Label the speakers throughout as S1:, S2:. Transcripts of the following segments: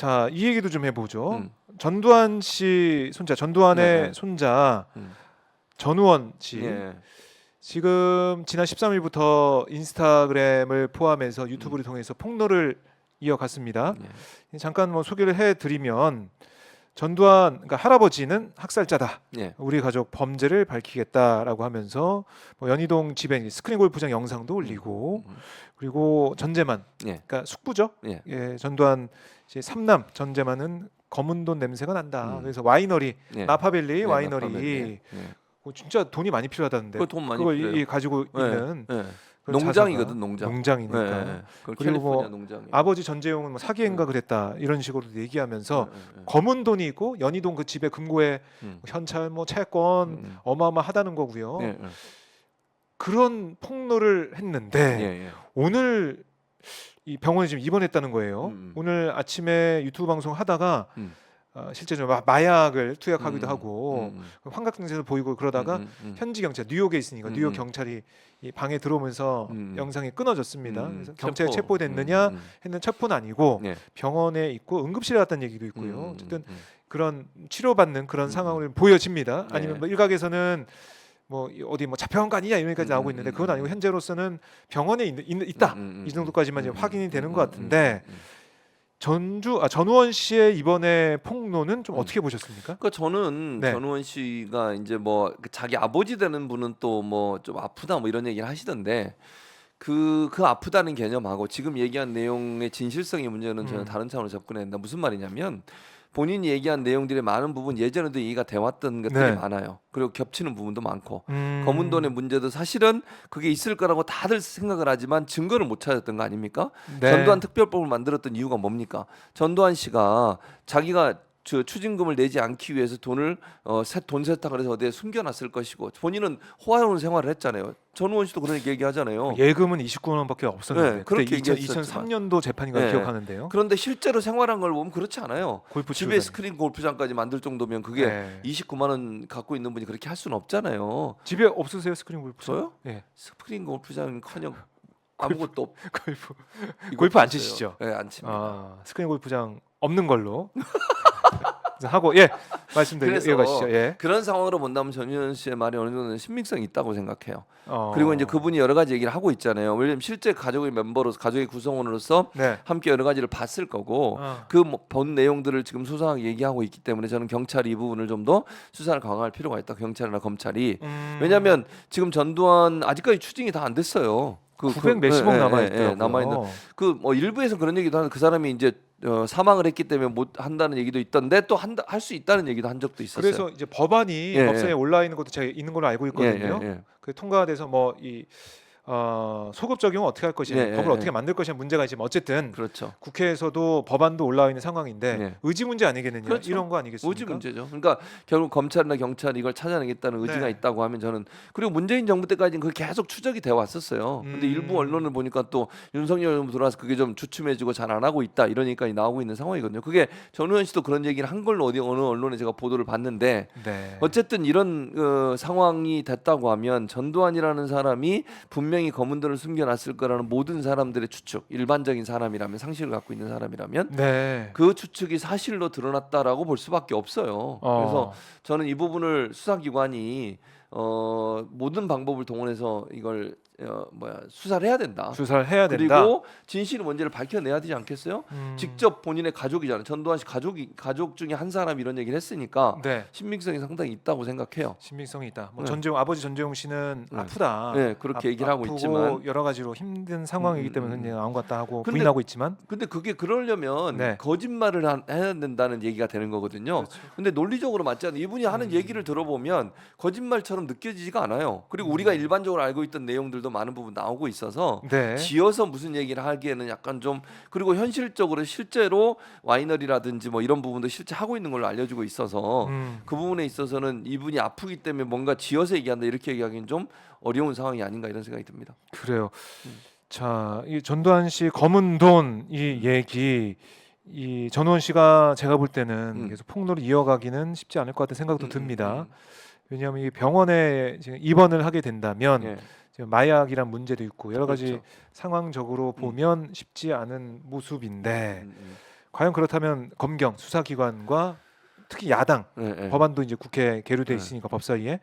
S1: 자, 이 얘기도 좀 해보죠.
S2: 음.
S1: 전두환 씨 손자, 전두환의
S2: 네.
S1: 손자
S2: 음.
S1: 전우원 씨.
S2: 예.
S1: 지금 지난 13일부터 인스타그램을 포함해서 유튜브를 통해서 폭로를 이어갔습니다.
S2: 예.
S1: 잠깐 뭐 소개를 해드리면 전두환, 그러니까 할아버지는 학살자다.
S2: 예.
S1: 우리 가족 범죄를 밝히겠다라고 하면서 뭐 연희동 집에 스크린 골프장 영상도 올리고 그리고 전재만,
S2: 예.
S1: 그러니까 숙부죠.
S2: 예.
S1: 예, 전두환 씨 삼남 전재만은 검은 돈 냄새가 난다. 그래서 와이너리,
S2: 예.
S1: 나파밸리
S2: 예,
S1: 와이너리.
S2: 나파밸리. 예.
S1: 진짜 돈이 많이 필요하다는데
S2: 그거 돈 많이
S1: 그걸
S2: 필요해요.
S1: 가지고
S2: 예.
S1: 있는
S2: 예.
S1: 그런
S2: 농장이거든,
S1: 자사가
S2: 농장.
S1: 농장이니까.
S2: 예. 예. 그걸
S1: 그리고 뭐
S2: 캘리포니아 농장이에요.
S1: 아버지 전재용은 뭐 사기행가 그랬다 이런 식으로 얘기하면서
S2: 예.
S1: 검은 돈이 있고 연희동 그 집에 금고에 현찰 뭐 채권 어마어마하다는 거고요.
S2: 예. 예.
S1: 그런 폭로를 했는데
S2: 예. 예.
S1: 오늘 이 병원에 지금 입원했다는 거예요. 오늘 아침에 유튜브 방송 하다가 실제 좀 마약을 투약하기도 하고 환각 증세도 보이고 그러다가 현지 경찰 뉴욕에 있으니까 뉴욕 경찰이 이 방에 들어오면서 영상이 끊어졌습니다. 그래서 경찰에 체포됐느냐 했는 체포는 아니고
S2: 예.
S1: 병원에 있고 응급실에 갔다는 얘기도 있고요. 어쨌든 그런 치료받는 그런 상황을 보여집니다. 아니면 뭐 일각에서는 뭐 어디 뭐 잡혀간 거 아니냐 이런 얘기까지 나오고 있는데 그건 아니고 현재로서는 병원에 있다 이 정도까지만 이제 확인이 되는 것 같은데 전우원 씨의 이번에 폭로는 좀 어떻게 보셨습니까?
S2: 그러니까 저는
S1: 네.
S2: 전우원 씨가 이제 뭐 자기 아버지 되는 분은 또 뭐 좀 아프다 뭐 이런 얘기를 하시던데 그 아프다는 개념하고 지금 얘기한 내용의 진실성의 문제는 저는 다른 차원으로 접근했는데 무슨 말이냐면 본인이 얘기한 내용들의 많은 부분 예전에도 얘기가 돼 왔던 것들이
S1: 네.
S2: 많아요. 그리고 겹치는 부분도 많고 검은 돈의 문제도 사실은 그게 있을 거라고 다들 생각을 하지만 증거를 못 찾았던 거 아닙니까?
S1: 네.
S2: 전두환 특별법을 만들었던 이유가 뭡니까? 전두환 씨가 자기가 저 추징금을 내지 않기 위해서 돈을 돈 세탁을 해서 어디에 숨겨놨을 것이고 본인은 호화로운 생활을 했잖아요. 전우원 씨도 그런 얘기하잖아요.
S1: 예금은 29만 원밖에 없었는데
S2: 네,
S1: 그때
S2: 그렇게
S1: 2003년도 재판인가
S2: 네.
S1: 기억하는데요.
S2: 그런데 실제로 생활한 걸 보면 그렇지 않아요.
S1: 골프
S2: 집에
S1: 치고
S2: 스크린 골프장까지 만들 정도면 그게
S1: 네.
S2: 29만 원 갖고 있는 분이 그렇게 할 수는 없잖아요.
S1: 집에 없으세요 스크린 골프?
S2: 저요?
S1: 네.
S2: 스크린 골프장커녕 아무것도 없.
S1: 골프 안 치시죠?
S2: 네, 안 칩니다.
S1: 스크린 골프장 없는 걸로 하고 말씀드리고 이어가시죠. 예.
S2: 그런 상황으로 본다면 전유현 씨의 말이 어느 정도 신빙성이 있다고 생각해요.
S1: 어.
S2: 그리고 이제 그분이 여러 가지 얘기를 하고 있잖아요. 왜냐면 실제 가족의 멤버로서 가족의 구성원으로서
S1: 네.
S2: 함께 여러 가지를 봤을 거고 그 본 내용들을 지금 수사하게 얘기하고 있기 때문에 저는 경찰이 이 부분을 좀 더 수사를 강화할 필요가 있다. 경찰이나 검찰이. 왜냐하면 지금 전두환 아직까지 추징이 다 안 됐어요.
S1: 900 몇십억 남아 있더라고요.
S2: 남아 있는 그 뭐 일부에서 그런 얘기도 하는 그 사람이 이제 사망을 했기 때문에 못 한다는 얘기도 있던데 또 할 수 있다는 얘기도 한 적도 있었어요.
S1: 그래서 이제 법안이 법사위에 올라 있는 것도 제가 있는 걸로 알고 있거든요. 그 통과돼서 뭐 이 소급 적용을 어떻게 할 것이냐, 법을 어떻게 만들 것이냐 문제가 있지만 어쨌든
S2: 그렇죠.
S1: 국회에서도 법안도 올라와 있는 상황인데 의지 문제 아니겠느냐
S2: 그렇죠.
S1: 이런 거 아니겠습니까?
S2: 의지 문제죠. 그러니까 결국 검찰이나 경찰이 이걸 찾아내겠다는 의지가 있다고 하면 저는 그리고 문재인 정부 때까지는 그게 계속 추적이 돼 왔었어요. 근데 일부 언론을 보니까 또 윤석열 정부 들어와서 그게 좀 주춤해지고 잘 안 하고 있다 이런 얘기까지 나오고 있는 상황이거든요. 그게 전우현 씨도 그런 얘기를 한 걸로 어느 언론에 제가 보도를 봤는데 어쨌든 이런 상황이 됐다고 하면 전두환이라는 사람이 분명히 검은 돈을 숨겨놨을 거라는 모든 사람들의 추측, 일반적인 사람이라면 상식을 갖고 있는 사람이라면 그 추측이 사실로 드러났다라고 볼 수밖에 없어요. 그래서 저는 이 부분을 수사기관이 모든 방법을 동원해서 이걸 수사를 해야 된다.
S1: 수사를 해야 된다.
S2: 그리고 진실이 뭔지를 밝혀내야 되지 않겠어요? 직접 본인의 가족이잖아요. 전두환 씨 가족 중에 한 사람이 이런 얘기를 했으니까 신빙성이 상당히 있다고 생각해요.
S1: 신빙성이 있다. 뭐 아버지 전재용 씨는 아프다.
S2: 그렇게 얘기를 하고 있지만
S1: 여러 가지로 힘든 상황이기 때문에 그냥 안 갔다 하고 부인하고 있지만
S2: 근데 그게 그러려면 거짓말을 해야 된다는 얘기가 되는 거거든요. 근데 논리적으로 맞지 않아요. 이분이 하는 얘기를 들어보면 거짓말처럼 느껴지지가 않아요. 그리고 우리가 일반적으로 알고 있던 내용들도 많은 부분 나오고 있어서 지어서 무슨 얘기를 하기에는 약간 좀 그리고 현실적으로 실제로 와이너리라든지 뭐 이런 부분도 실제 하고 있는 걸로 알려지고 있어서 그 부분에 있어서는 이분이 아프기 때문에 뭔가 지어서 얘기한다 이렇게 얘기하기는 좀 어려운 상황이 아닌가 이런 생각이 듭니다.
S1: 그래요. 자, 이 전두환 씨 검은 돈 이 얘기 이 전우원 씨가 제가 볼 때는 계속 폭로를 이어가기는 쉽지 않을 것 같은 생각도 듭니다. 왜냐하면 이 병원에 지금 입원을 하게 된다면 지금 마약이란 문제도 있고 여러 가지 상황적으로 보면 쉽지 않은 모습인데 과연 그렇다면 검경 수사기관과 특히 야당
S2: 네.
S1: 법안도 이제 국회에 계류돼
S2: 네.
S1: 있으니까 법사위에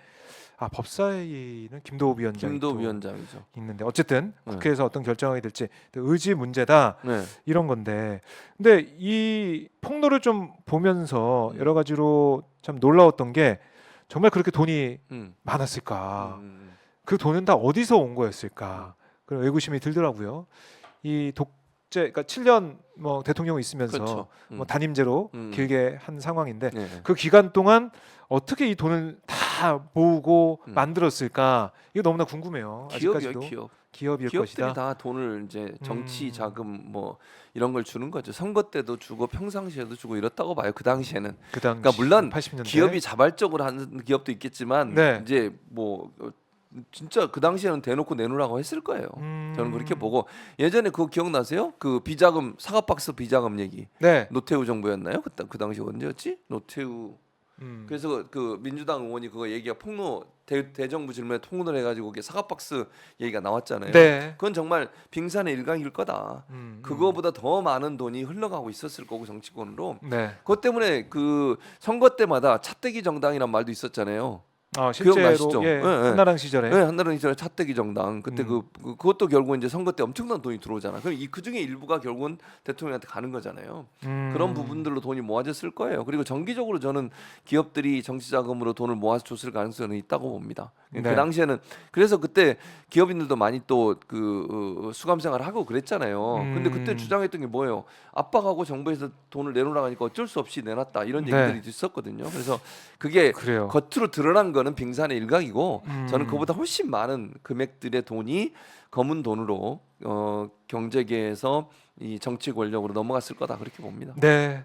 S1: 법사위는 김도우 위원장이
S2: 김도
S1: 또
S2: 위원장이죠.
S1: 있는데 어쨌든
S2: 네.
S1: 국회에서 어떤 결정이 될지 의지 문제다
S2: 네.
S1: 이런 건데 근데 이 폭로를 좀 보면서 여러 가지로 참 놀라웠던 게 정말 그렇게 돈이
S2: 음.
S1: 많았을까?
S2: 음.
S1: 그 돈은 다 어디서 온 거였을까? 그런 의구심이 들더라고요. 이 독재, 그러니까 7년 뭐 대통령 있으면서
S2: 그렇죠.
S1: 뭐 단임제로
S2: 음.
S1: 길게 한 상황인데
S2: 네.
S1: 그 기간 동안 어떻게 이 돈을 다 모으고 만들었을까? 이거 너무나 궁금해요.
S2: 기업이에요,
S1: 아직까지도
S2: 기업.
S1: 기업일
S2: 기업들이
S1: 것이다.
S2: 다 돈을 이제 정치 자금 뭐 이런 걸 주는 거죠. 선거 때도 주고 평상시에도 주고 이렇다고 봐요. 그 당시에는.
S1: 그 당시
S2: 그러니까 물론
S1: 80년대
S2: 기업이 자발적으로 하는 기업도 있겠지만
S1: 네.
S2: 이제 뭐 진짜 그 당시에는 대놓고 내놓으라고 했을 거예요. 저는 그렇게 보고 예전에 그거 기억나세요? 그 비자금 사과박스 비자금 얘기.
S1: 네.
S2: 노태우 정부였나요? 그 당시 언제였지? 노태우.
S1: 음.
S2: 그래서 그 민주당 의원이 그거 얘기가 폭로 대정부 질문에 통론을 해가지고 그게 사과박스 얘기가 나왔잖아요.
S1: 네.
S2: 그건 정말 빙산의 일각일 거다. 그거보다 더 많은 돈이 흘러가고 있었을 거고 정치권으로.
S1: 네.
S2: 그것 때문에 그 선거 때마다 차떼기 정당이란 말도 있었잖아요.
S1: 실제로
S2: 기억나시죠?
S1: 예,
S2: 네, 네.
S1: 한나라당 시절에
S2: 네, 한나라당 시절에 차떼기 정당 그때 그것도 결국은 이제 선거 때 엄청난 돈이 들어오잖아. 그럼 그 중에 일부가 결국은 대통령한테 가는 거잖아요. 그런 부분들로 돈이 모아졌을 거예요. 그리고 정기적으로 저는 기업들이 정치 자금으로 돈을 모아서 줬을 가능성이 있다고 봅니다.
S1: 네.
S2: 그 당시에는 그래서 그때 기업인들도 많이 또 그 수감 생활을 하고 그랬잖아요. 근데 그때 주장했던 게 뭐예요? 압박하고 정부에서 돈을 내놓으라고 하니까 어쩔 수 없이 내놨다 이런
S1: 네.
S2: 얘기들이 있었거든요. 그래서 그게
S1: 그래요.
S2: 겉으로 드러난 거는 빙산의 일각이고 저는 그보다 훨씬 많은 금액들의 돈이 검은 돈으로 경제계에서 이 정치 권력으로 넘어갔을 거다 그렇게 봅니다.
S1: 네.